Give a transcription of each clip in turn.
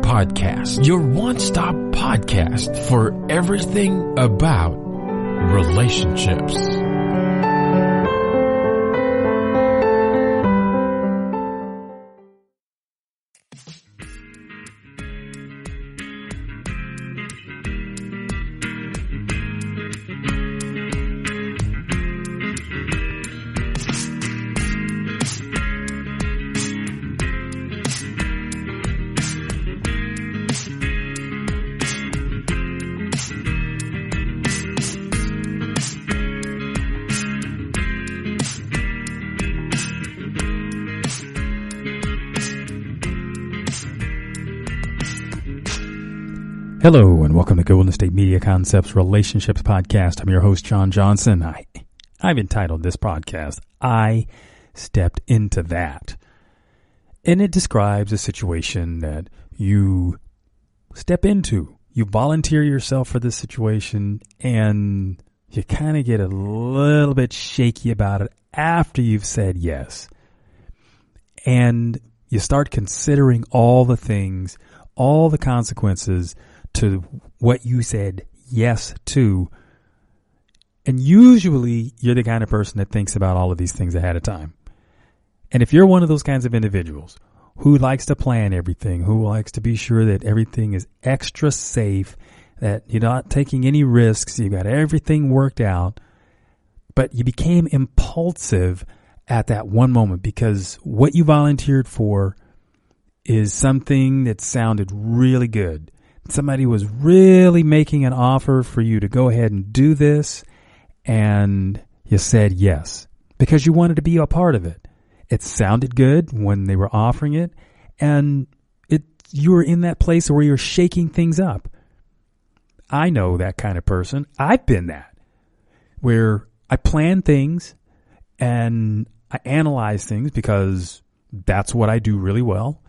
Podcast, your one-stop podcast for everything about relationships. Hello and welcome to Golden State Media Concepts Relationships Podcast. I'm your host, John Johnson. I've entitled this podcast, I Stepped Into That. And it describes a situation that you step into. You volunteer yourself for this situation and you kind of get a little bit shaky about it after you've said yes. And you start considering all the things, all the consequences to what you said yes to. And usually you're the kind of person that thinks about all of these things ahead of time. And if you're one of those kinds of individuals who likes to plan everything, who likes to be sure that everything is extra safe, that you're not taking any risks, you've got everything worked out, but you became impulsive at that one moment because what you volunteered for is something that sounded really good. Somebody was really making an offer for you to go ahead and do this, and you said yes because you wanted to be a part of it. It sounded good when they were offering it, and you were in that place where you're shaking things up. I know that kind of person. I've been that, where I plan things and I analyze things because that's what I do really well.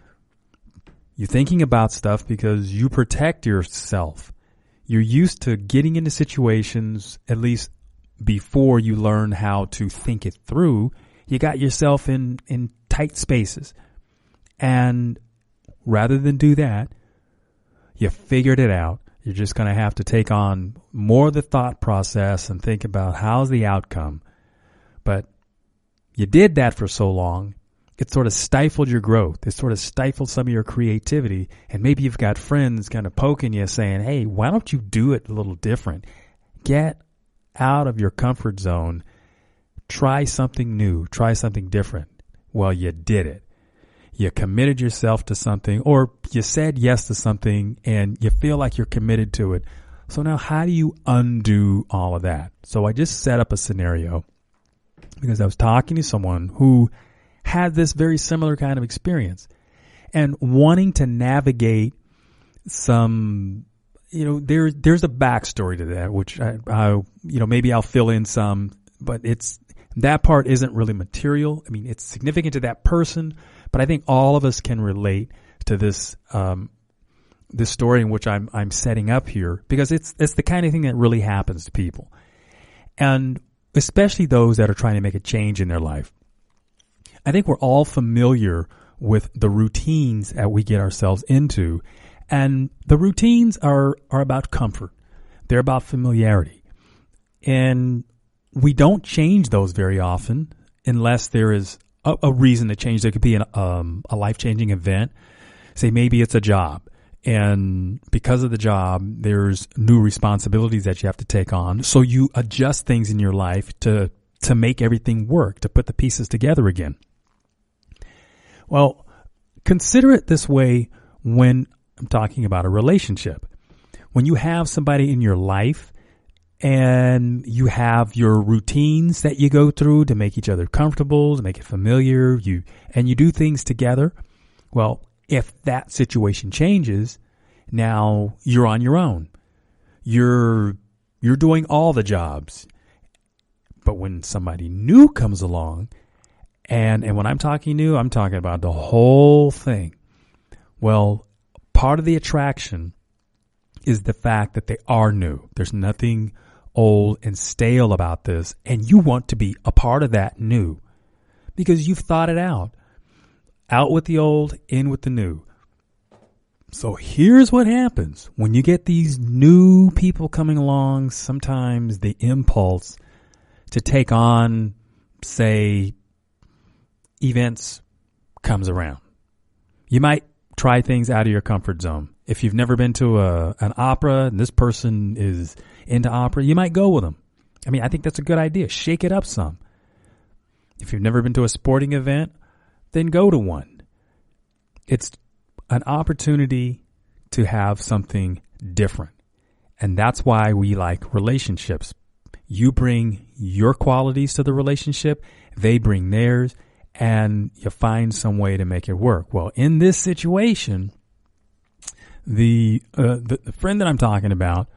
You're thinking about stuff because you protect yourself. You're used to getting into situations, at least before you learn how to think it through. You got yourself in tight spaces. And rather than do that, you figured it out. You're just going to have to take on more of the thought process and think about how's the outcome. But you did that for so long. It sort of stifled your growth. It sort of stifled some of your creativity. And maybe you've got friends kind of poking you saying, hey, why don't you do it a little different? Get out of your comfort zone. Try something new. Try something different. Well, you did it. You committed yourself to something, or you said yes to something and you feel like you're committed to it. So now how do you undo all of that? So I just set up a scenario because I was talking to someone who had this very similar kind of experience and wanting to navigate some, there's a backstory to that, which I maybe I'll fill in some, but that part isn't really material. I mean, it's significant to that person, but I think all of us can relate to this story in which I'm setting up here because it's the kind of thing that really happens to people. And especially those that are trying to make a change in their life. I think we're all familiar with the routines that we get ourselves into. And the routines are about comfort. They're about familiarity. And we don't change those very often unless there is a reason to change. There could be a life-changing event. Say maybe it's a job. And because of the job, there's new responsibilities that you have to take on. So you adjust things in your life to make everything work, to put the pieces together again. Well, consider it this way when I'm talking about a relationship. When you have somebody in your life and you have your routines that you go through to make each other comfortable, to make it familiar, you do things together. Well, if that situation changes, now you're on your own. You're doing all the jobs. But when somebody new comes along, and when I'm talking new, I'm talking about the whole thing. Well, part of the attraction is the fact that they are new. There's nothing old and stale about this, and you want to be a part of that new because you've thought it out. Out with the old, in with the new. So here's what happens when you get these new people coming along. Sometimes the impulse to take on, say, events comes around. You might try things out of your comfort zone. If you've never been to an opera and this person is into opera, you might go with them. I mean, I think that's a good idea. Shake it up some. If you've never been to a sporting event, then go to one. It's an opportunity to have something different. And that's why we like relationships. You bring your qualities to the relationship, they bring theirs, and you find some way to make it work. Well, in this situation, the friend that I'm talking about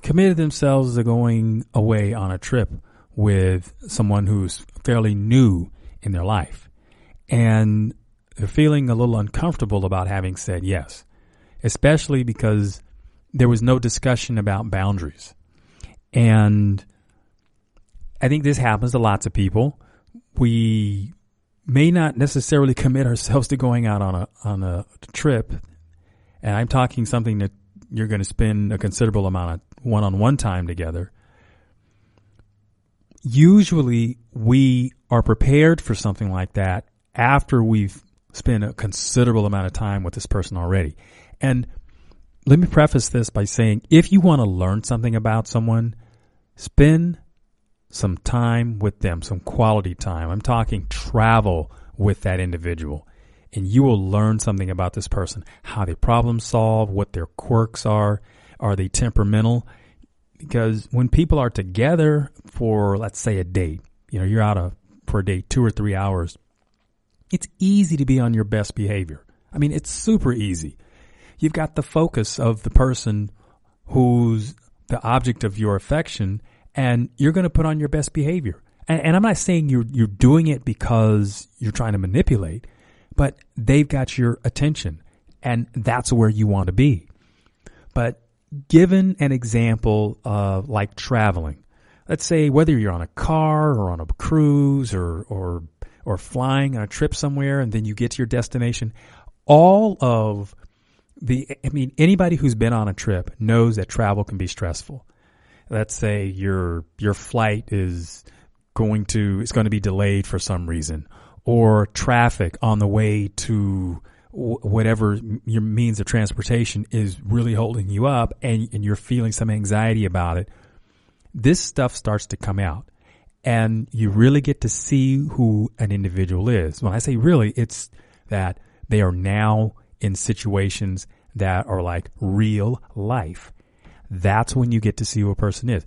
committed themselves to going away on a trip with someone who's fairly new in their life. And they're feeling a little uncomfortable about having said yes, especially because there was no discussion about boundaries. And I think this happens to lots of people. We may not necessarily commit ourselves to going out on a trip. And I'm talking something that you're going to spend a considerable amount of one-on-one time together. Usually we are prepared for something like that after we've spent a considerable amount of time with this person already. And let me preface this by saying, if you want to learn something about someone, spend some time with them, some quality time. I'm talking travel with that individual. And you will learn something about this person, how they problem solve, what their quirks are they temperamental? Because when people are together for, let's say, a date, you're out for a date 2 or 3 hours, it's easy to be on your best behavior. I mean, it's super easy. You've got the focus of the person who's the object of your affection, and you're going to put on your best behavior. And I'm not saying you're doing it because you're trying to manipulate, but they've got your attention, and that's where you want to be. But given an example of like traveling, let's say whether you're on a car or on a cruise or flying on a trip somewhere, and then you get to your destination, anybody who's been on a trip knows that travel can be stressful. Let's say your flight is going to be delayed for some reason, or traffic on the way to whatever your means of transportation is really holding you up, and you're feeling some anxiety about it. This stuff starts to come out, and you really get to see who an individual is. When I say really, it's that they are now in situations that are like real life. That's when you get to see who a person is.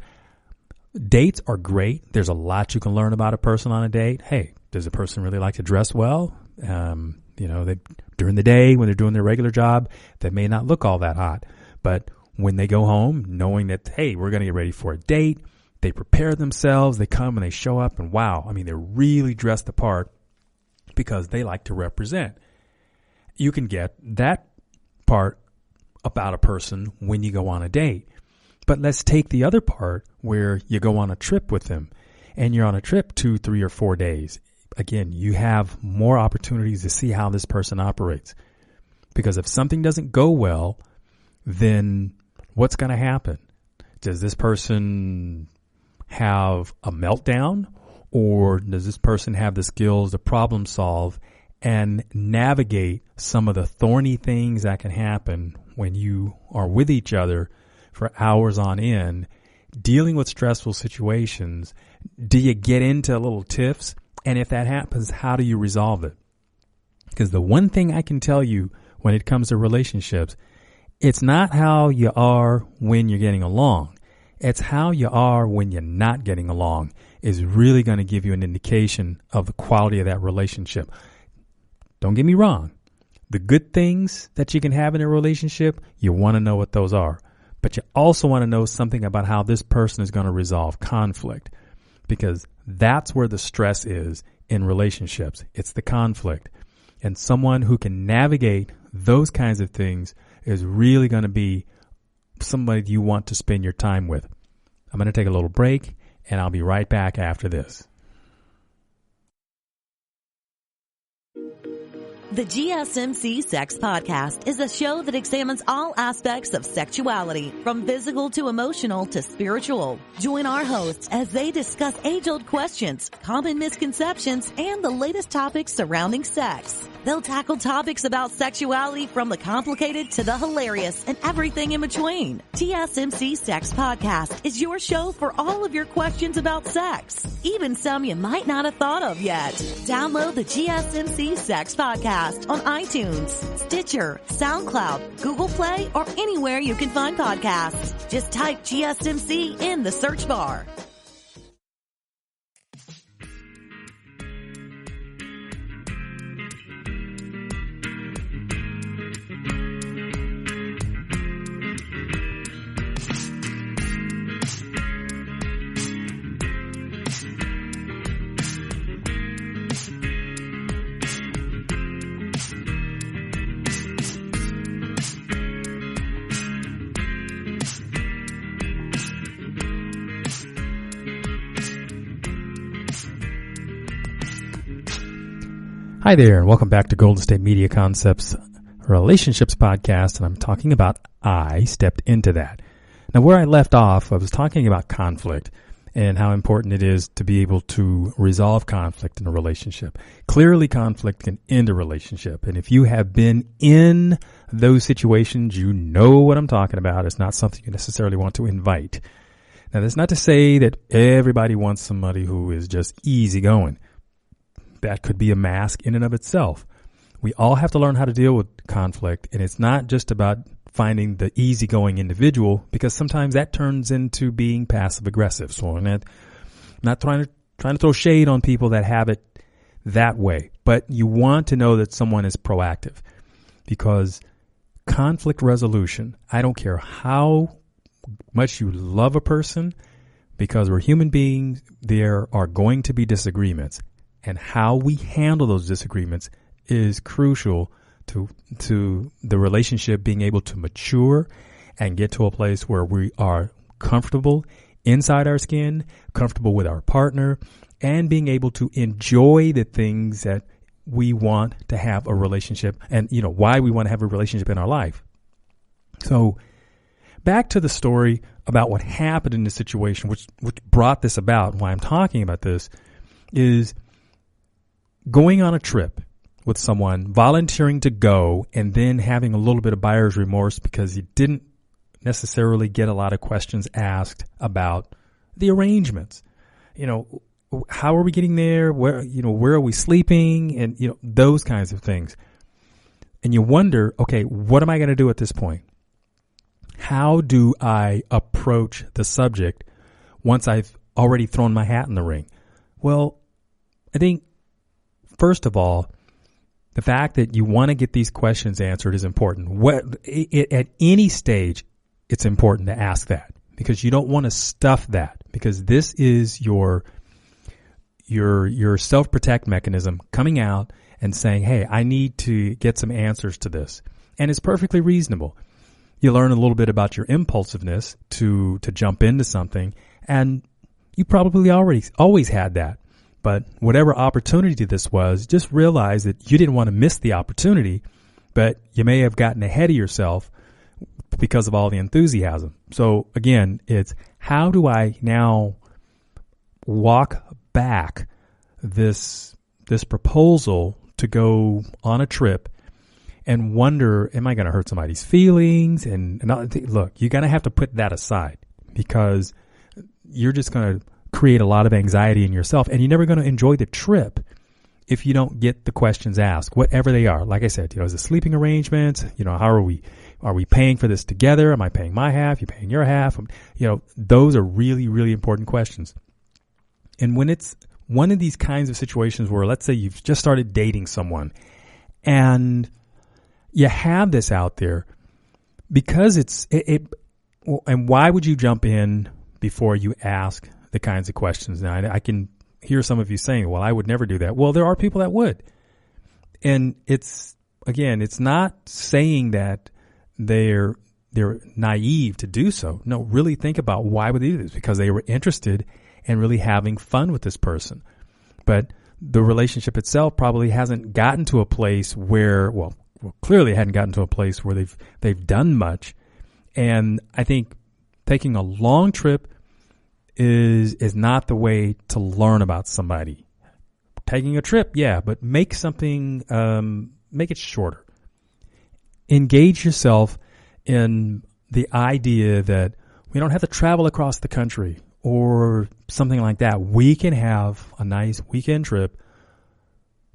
Dates are great. There's a lot you can learn about a person on a date. Hey, does a person really like to dress well? During the day when they're doing their regular job, they may not look all that hot. But when they go home, knowing that, hey, we're going to get ready for a date, they prepare themselves, they come and they show up, and wow, I mean, they're really dressed the part because they like to represent. You can get that part about a person when you go on a date. But let's take the other part where you go on a trip with them, and you're on a trip 2, 3, or 4 days. Again, you have more opportunities to see how this person operates. Because if something doesn't go well, then what's going to happen? Does this person have a meltdown, or does this person have the skills to problem solve and navigate some of the thorny things that can happen when you are with each other for hours on end, dealing with stressful situations? Do you get into little tiffs? And if that happens, how do you resolve it? Because the one thing I can tell you when it comes to relationships, it's not how you are when you're getting along. It's how you are when you're not getting along is really going to give you an indication of the quality of that relationship. Don't get me wrong. The good things that you can have in a relationship, you want to know what those are. But you also want to know something about how this person is going to resolve conflict, because that's where the stress is in relationships. It's the conflict. And someone who can navigate those kinds of things is really going to be somebody you want to spend your time with. I'm going to take a little break, and I'll be right back after this. The GSMC Sex Podcast is a show that examines all aspects of sexuality, from physical to emotional to spiritual. Join our hosts as they discuss age-old questions, common misconceptions, and the latest topics surrounding sex. They'll tackle topics about sexuality from the complicated to the hilarious and everything in between. GSMC Sex Podcast is your show for all of your questions about sex, even some you might not have thought of yet. Download the GSMC Sex Podcast on iTunes, Stitcher, SoundCloud, Google Play, or anywhere you can find podcasts. Just type GSMC in the search bar. Hi there, and welcome back to Golden State Media Concepts Relationships Podcast, and I'm talking about I stepped into that. Now, where I left off, I was talking about conflict and how important it is to be able to resolve conflict in a relationship. Clearly, conflict can end a relationship, and if you have been in those situations, you know what I'm talking about. It's not something you necessarily want to invite. Now, that's not to say that everybody wants somebody who is just easygoing. That could be a mask in and of itself. We all have to learn how to deal with conflict, and it's not just about finding the easygoing individual, because sometimes that turns into being passive aggressive. So I'm not trying to throw shade on people that have it that way, but you want to know that someone is proactive, because conflict resolution, I don't care how much you love a person, because we're human beings, there are going to be disagreements. And how we handle those disagreements is crucial to the relationship being able to mature and get to a place where we are comfortable inside our skin, comfortable with our partner, and being able to enjoy the things that we want to have a relationship and, why we want to have a relationship in our life. So back to the story about what happened in this situation, which brought this about, and why I'm talking about this is going on a trip with someone, volunteering to go, and then having a little bit of buyer's remorse because you didn't necessarily get a lot of questions asked about the arrangements. How are we getting there? Where are we sleeping? And, those kinds of things. And you wonder, okay, what am I going to do at this point? How do I approach the subject once I've already thrown my hat in the ring? Well, I think, first of all, the fact that you want to get these questions answered is important. At any stage, it's important to ask that, because you don't want to stuff that, because this is your self-protect mechanism coming out and saying, hey, I need to get some answers to this. And it's perfectly reasonable. You learn a little bit about your impulsiveness to jump into something, and you probably always had that. But whatever opportunity this was, just realize that you didn't want to miss the opportunity, but you may have gotten ahead of yourself because of all the enthusiasm. So again, it's how do I now walk back this proposal to go on a trip and wonder, am I going to hurt somebody's feelings? And look, you're going to have to put that aside, because you're just going to create a lot of anxiety in yourself, and you're never going to enjoy the trip if you don't get the questions asked, whatever they are. Like I said, is it sleeping arrangements? How are we paying for this together? Am I paying my half? You paying your half? Those are really, really important questions. And when it's one of these kinds of situations where, let's say you've just started dating someone and you have this out there, because and why would you jump in before you ask the kinds of questions? Now, I can hear some of you saying, well, I would never do that. Well, there are people that would. And it's not saying that they're naive to do so. No, really think about why would they do this? Because they were interested in really having fun with this person. But the relationship itself probably hasn't gotten to a place where, well, clearly hadn't gotten to a place where they've done much. And I think taking a long trip is not the way to learn about somebody. Taking a trip, yeah, but make it shorter. Engage yourself in the idea that we don't have to travel across the country or something like that. We can have a nice weekend trip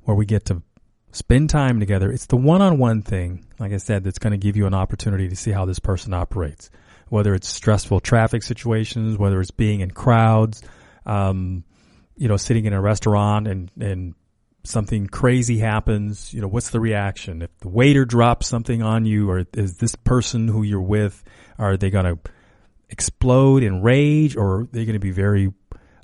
where we get to spend time together. It's the one-on-one thing, like I said, that's going to give you an opportunity to see how this person operates, whether it's stressful traffic situations, whether it's being in crowds, sitting in a restaurant and something crazy happens. What's the reaction? If the waiter drops something on you, or is this person who you're with, are they going to explode in rage, or are they going to be very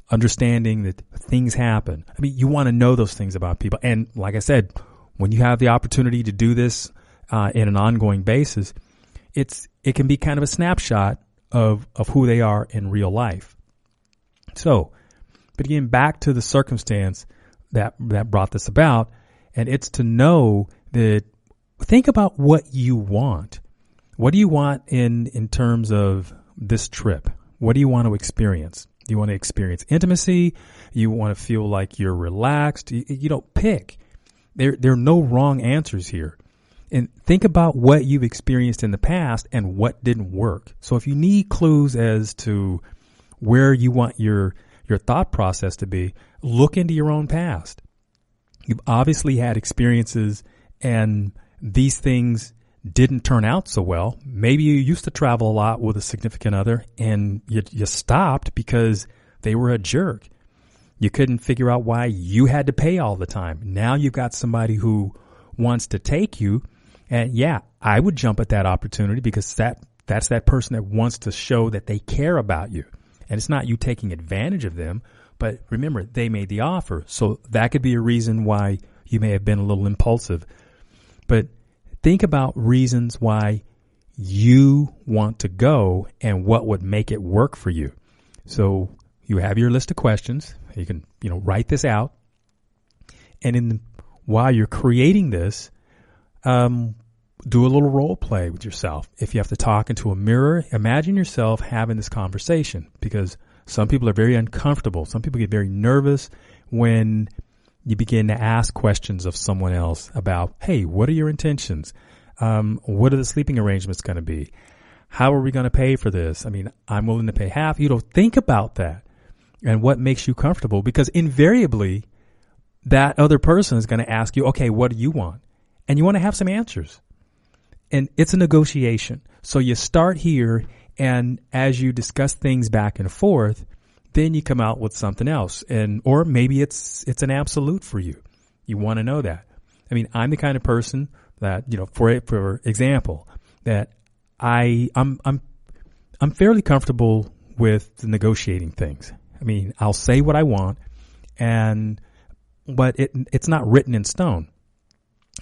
understanding that things happen? I mean, you want to know those things about people. And like I said, when you have the opportunity to do this in an ongoing basis, it can be kind of a snapshot of who they are in real life. So, but again, back to the circumstance that brought this about, and it's to know that, think about what you want. What do you want in terms of this trip? What do you want to experience? Do you want to experience intimacy? You want to feel like you're relaxed? You don't pick. There are no wrong answers here. And think about what you've experienced in the past and what didn't work. So if you need clues as to where you want your thought process to be, look into your own past. You've obviously had experiences and these things didn't turn out so well. Maybe you used to travel a lot with a significant other and you stopped because they were a jerk. You couldn't figure out why you had to pay all the time. Now you've got somebody who wants to take you. And yeah, I would jump at that opportunity because that's that person that wants to show that they care about you. And it's not you taking advantage of them, but remember, they made the offer. So that could be a reason why you may have been a little impulsive. But think about reasons why you want to go and what would make it work for you. So you have your list of questions. You can, write this out. And while you're creating this, do a little role play with yourself. If you have to talk into a mirror, imagine yourself having this conversation, because some people are very uncomfortable. Some people get very nervous when you begin to ask questions of someone else about, hey, what are your intentions? What are the sleeping arrangements going to be? How are we going to pay for this? I mean, I'm willing to pay half. Think about that and what makes you comfortable, because invariably that other person is going to ask you, okay, what do you want? And you want to have some answers. And it's a negotiation. So you start here, and as you discuss things back and forth, then you come out with something else. Or maybe it's an absolute for you. You want to know that. I mean, I'm the kind of person that, for example, that I'm fairly comfortable with negotiating things. I mean, I'll say what I want, but it's not written in stone.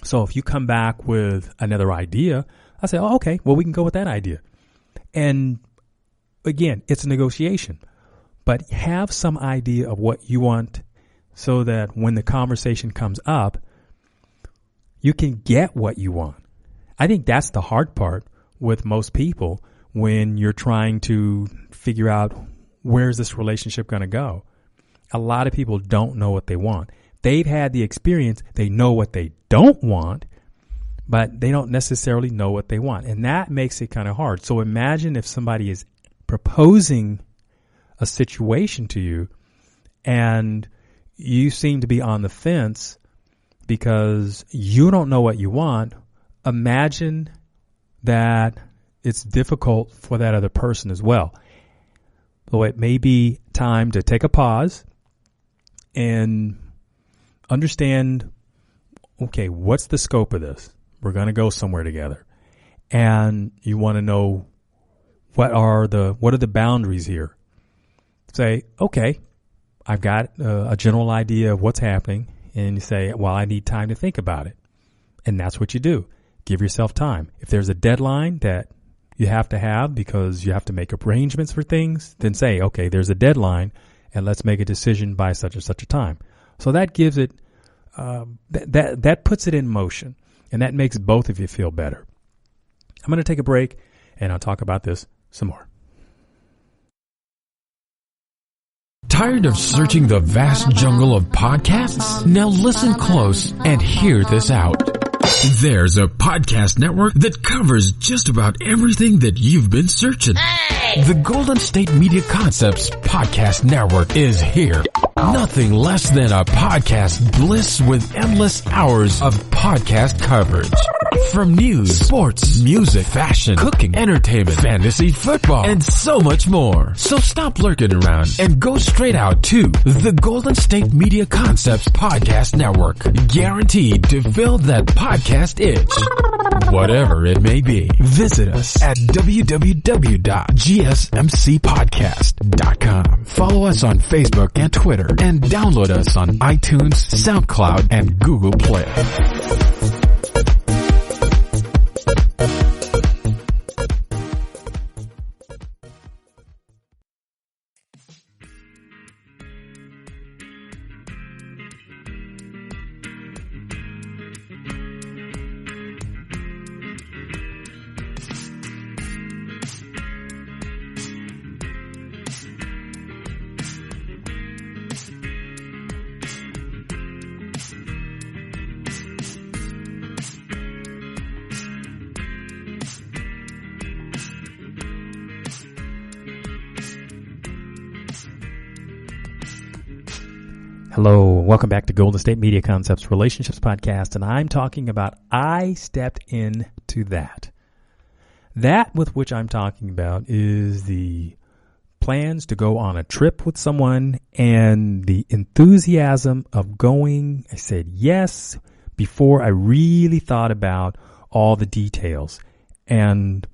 So if you come back with another idea, I say, oh, okay, well, we can go with that idea. And again, it's a negotiation, but have some idea of what you want so that when the conversation comes up, you can get what you want. I think that's the hard part with most people when you're trying to figure out where's this relationship going to go. A lot of people don't know what they want. They've had the experience. They know what they don't want, but they don't necessarily know what they want. And that makes it kind of hard. So imagine if somebody is proposing a situation to you and you seem to be on the fence because you don't know what you want. Imagine that it's difficult for that other person as well. So it may be time to take a pause and understand, okay, what's the scope of this? We're going to go somewhere together. And you want to know what are the boundaries here? Say, okay, I've got a general idea of what's happening. And you say, well, I need time to think about it. And that's what you do. Give yourself time. If there's a deadline that you have to have because you have to make arrangements for things, then say, okay, there's a deadline and let's make a decision by such and such a time. So that gives it, that puts it in motion, and that makes both of you feel better. I'm going to take a break, and I'll talk about this some more. Tired of searching the vast jungle of podcasts? Now listen close and hear this out. There's a podcast network that covers just about everything that you've been searching. Hey! The Golden State Media Concepts Podcast Network is here. Nothing less than a podcast bliss with endless hours of podcast coverage. From news, sports, music, fashion, cooking, entertainment, fantasy, football, and so much more. So stop lurking around and go straight out to the Golden State Media Concepts Podcast Network. Guaranteed to fill that podcast itch. Whatever it may be. Visit us at www.gsmcpodcast.com. Follow us on Facebook and Twitter, and download us on iTunes, SoundCloud, and Google Play. Hello, welcome back to Golden State Media Concepts Relationships Podcast, and I'm talking about I stepped into that. That with which I'm talking about is the plans to go on a trip with someone and the enthusiasm of going. I said yes before I really thought about all the details. And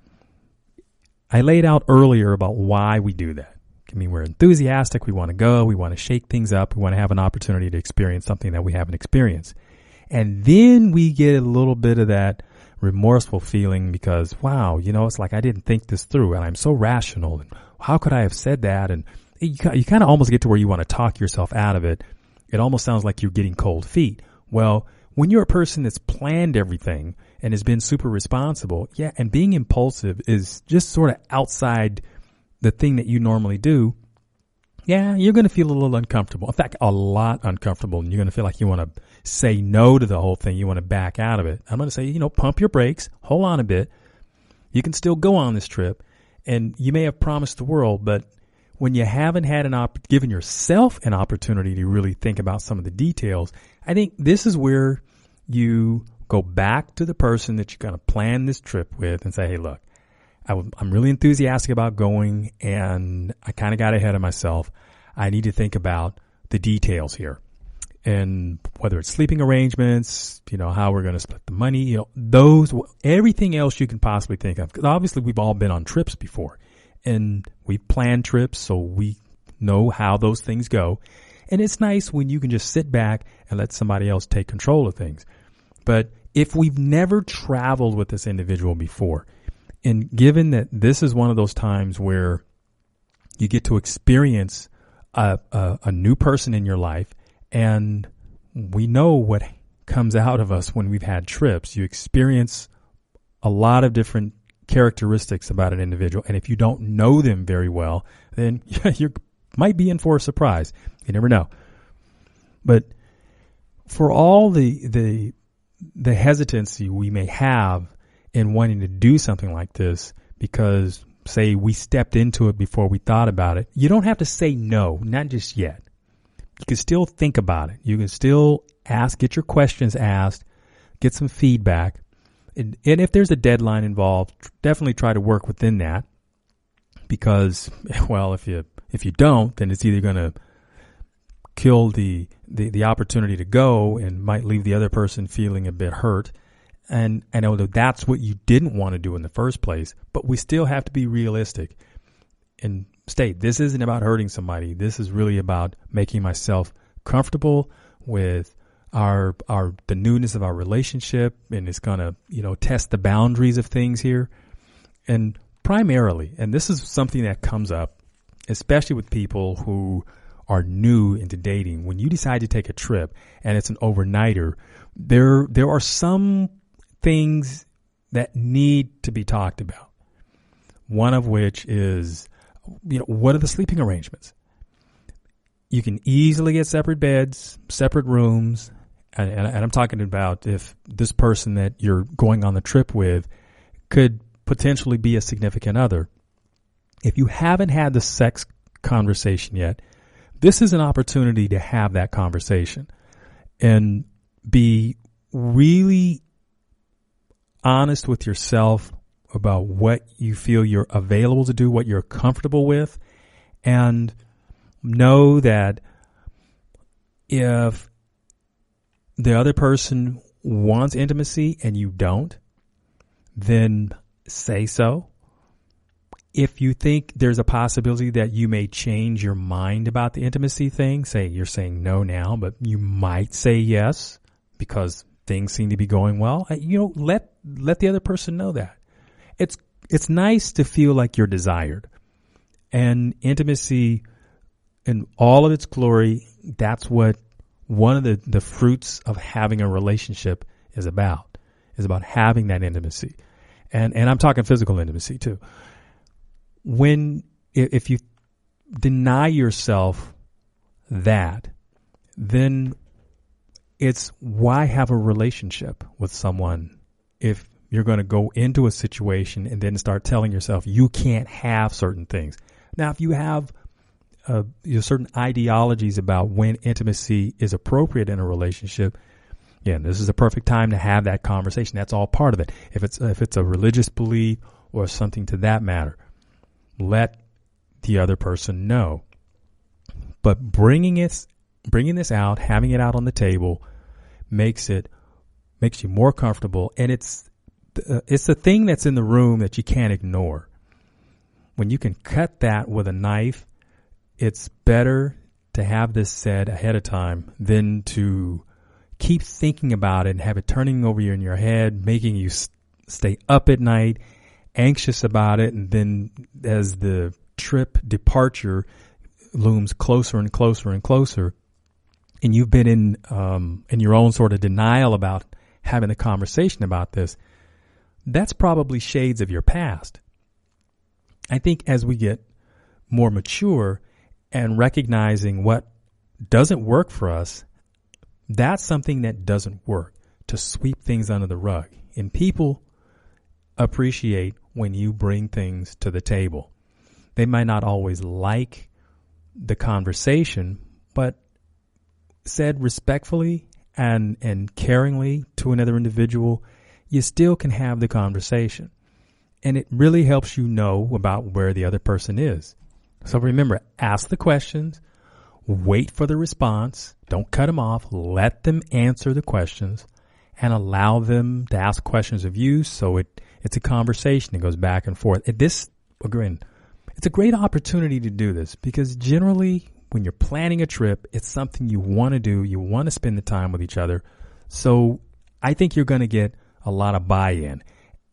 I laid out earlier about why we do that. I mean, we're enthusiastic. We want to go. We want to shake things up. We want to have an opportunity to experience something that we haven't experienced. And then we get a little bit of that remorseful feeling because, wow, it's like I didn't think this through and I'm so rational. And how could I have said that? And you kind of almost get to where you want to talk yourself out of it. It almost sounds like you're getting cold feet. Well, when you're a person that's planned everything and has been super responsible, yeah, and being impulsive is just sort of outside the thing that you normally do, yeah, you're going to feel a little uncomfortable. In fact, a lot uncomfortable. And you're going to feel like you want to say no to the whole thing. You want to back out of it. I'm going to say, pump your brakes. Hold on a bit. You can still go on this trip. And you may have promised the world, but when you haven't had given yourself an opportunity to really think about some of the details, I think this is where you go back to the person that you're going to plan this trip with and say, hey, look, I'm really enthusiastic about going, and I kind of got ahead of myself. I need to think about the details here, and whether it's sleeping arrangements, how we're going to split the money, everything else you can possibly think of. Because obviously we've all been on trips before, and we've planned trips, so we know how those things go. And it's nice when you can just sit back and let somebody else take control of things. But if we've never traveled with this individual before, and given that this is one of those times where you get to experience a new person in your life, and we know what comes out of us when we've had trips. You experience a lot of different characteristics about an individual, and if you don't know them very well, then you might be in for a surprise. You never know. But for all the hesitancy we may have in wanting to do something like this, because, say, we stepped into it before we thought about it, you don't have to say no, not just yet. You can still think about it. You can still get your questions asked, get some feedback. And if there's a deadline involved, definitely try to work within that, because, well, if you don't, then it's either going to kill the opportunity to go and might leave the other person feeling a bit hurt. And I know that that's what you didn't want to do in the first place, but we still have to be realistic and state this isn't about hurting somebody. This is really about making myself comfortable with the newness of our relationship, and it's going to, test the boundaries of things here. And primarily, and this is something that comes up, especially with people who are new into dating, when you decide to take a trip and it's an overnighter, there are some things that need to be talked about. One of which is, what are the sleeping arrangements? You can easily get separate beds, separate rooms, and I'm talking about if this person that you're going on the trip with could potentially be a significant other. If you haven't had the sex conversation yet, this is an opportunity to have that conversation and be really honest with yourself about what you feel you're available to do, what you're comfortable with, and know that if the other person wants intimacy and you don't, then say so. If you think there's a possibility that you may change your mind about the intimacy thing, say you're saying no now, but you might say yes because things seem to be going well, let the other person know that. It's nice to feel like you're desired. And intimacy in all of its glory, that's what one of the fruits of having a relationship is about having that intimacy. And I'm talking physical intimacy too. If you deny yourself that, then it's why have a relationship with someone if you're going to go into a situation and then start telling yourself you can't have certain things. Now, if you have certain ideologies about when intimacy is appropriate in a relationship, this is a perfect time to have that conversation. That's all part of it. If it's a religious belief or something to that matter, let the other person know. But bringing this out, having it out on the table, makes you more comfortable, and it's the thing that's in the room that you can't ignore. When you can cut that with a knife, it's better to have this said ahead of time than to keep thinking about it and have it turning over in your head, making you stay up at night, anxious about it, and then as the trip departure looms closer and closer and closer, and you've been in your own sort of denial about having a conversation about this, that's probably shades of your past. I think as we get more mature and recognizing what doesn't work for us, that's something that doesn't work, to sweep things under the rug. And people appreciate when you bring things to the table. They might not always like the conversation, but said respectfully and caringly to another individual, you still can have the conversation. And it really helps you know about where the other person is. So remember, ask the questions, wait for the response, don't cut them off, let them answer the questions, and allow them to ask questions of you so it's a conversation that goes back and forth. It's a great opportunity to do this because generally when you're planning a trip, it's something you want to do. You want to spend the time with each other. So I think you're going to get a lot of buy-in.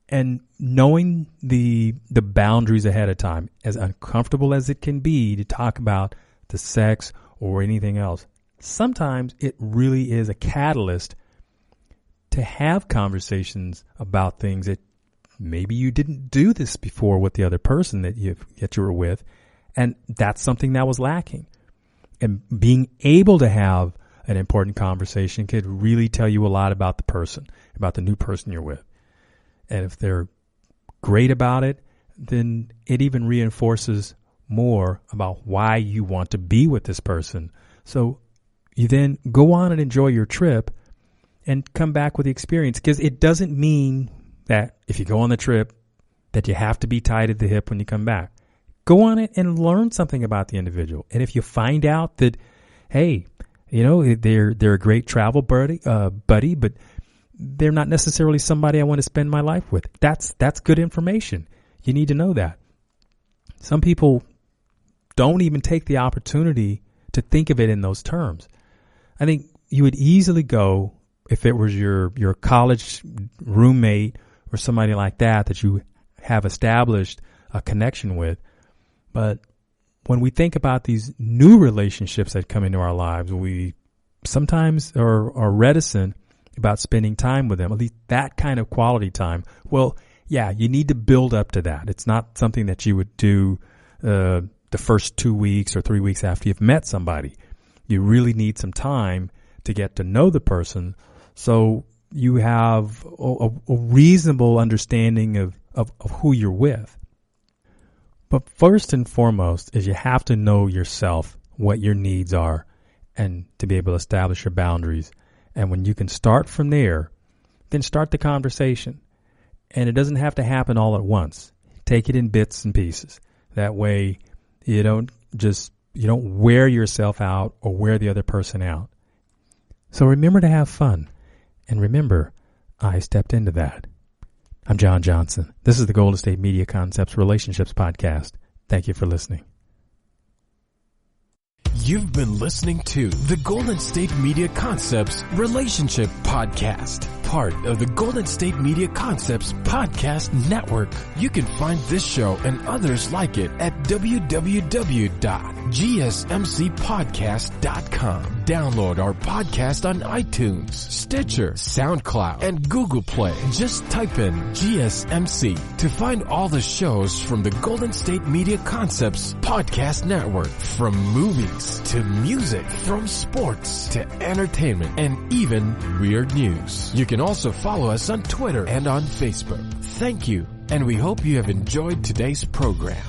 And knowing the boundaries ahead of time, as uncomfortable as it can be to talk about the sex or anything else, sometimes it really is a catalyst to have conversations about things that maybe you didn't do this before with the other person that you were with, and that's something that was lacking. And being able to have an important conversation could really tell you a lot about the person, about the new person you're with. And if they're great about it, then it even reinforces more about why you want to be with this person. So you then go on and enjoy your trip and come back with the experience, because it doesn't mean that if you go on the trip that you have to be tied at the hip when you come back. Go on it and learn something about the individual. And if you find out that, hey, they're a great travel buddy, but they're not necessarily somebody I want to spend my life with, that's good information. You need to know that. Some people don't even take the opportunity to think of it in those terms. I think you would easily go, if it was your college roommate or somebody like that you have established a connection with. But when we think about these new relationships that come into our lives, we sometimes are reticent about spending time with them, at least that kind of quality time. Well, yeah, you need to build up to that. It's not something that you would do the first 2 weeks or 3 weeks after you've met somebody. You really need some time to get to know the person so you have a reasonable understanding of who you're with. But first and foremost is you have to know yourself, what your needs are, and to be able to establish your boundaries. And when you can start from there, then start the conversation. And it doesn't have to happen all at once. Take it in bits and pieces. That way you don't wear yourself out or wear the other person out. So remember to have fun. And remember, I stepped into that. I'm John Johnson. This is the Golden State Media Concepts Relationships Podcast. Thank you for listening. You've been listening to the Golden State Media Concepts Relationship Podcast, part of the Golden State Media Concepts Podcast Network. You can find this show and others like it at www.gsmcpodcast.com. Download our podcast on iTunes, Stitcher, SoundCloud, and Google Play. Just type in GSMC to find all the shows from the Golden State Media Concepts Podcast Network, from movies to music, from sports to entertainment, and even weird news. You can also follow us on Twitter and on Facebook. Thank you, and we hope you have enjoyed today's program.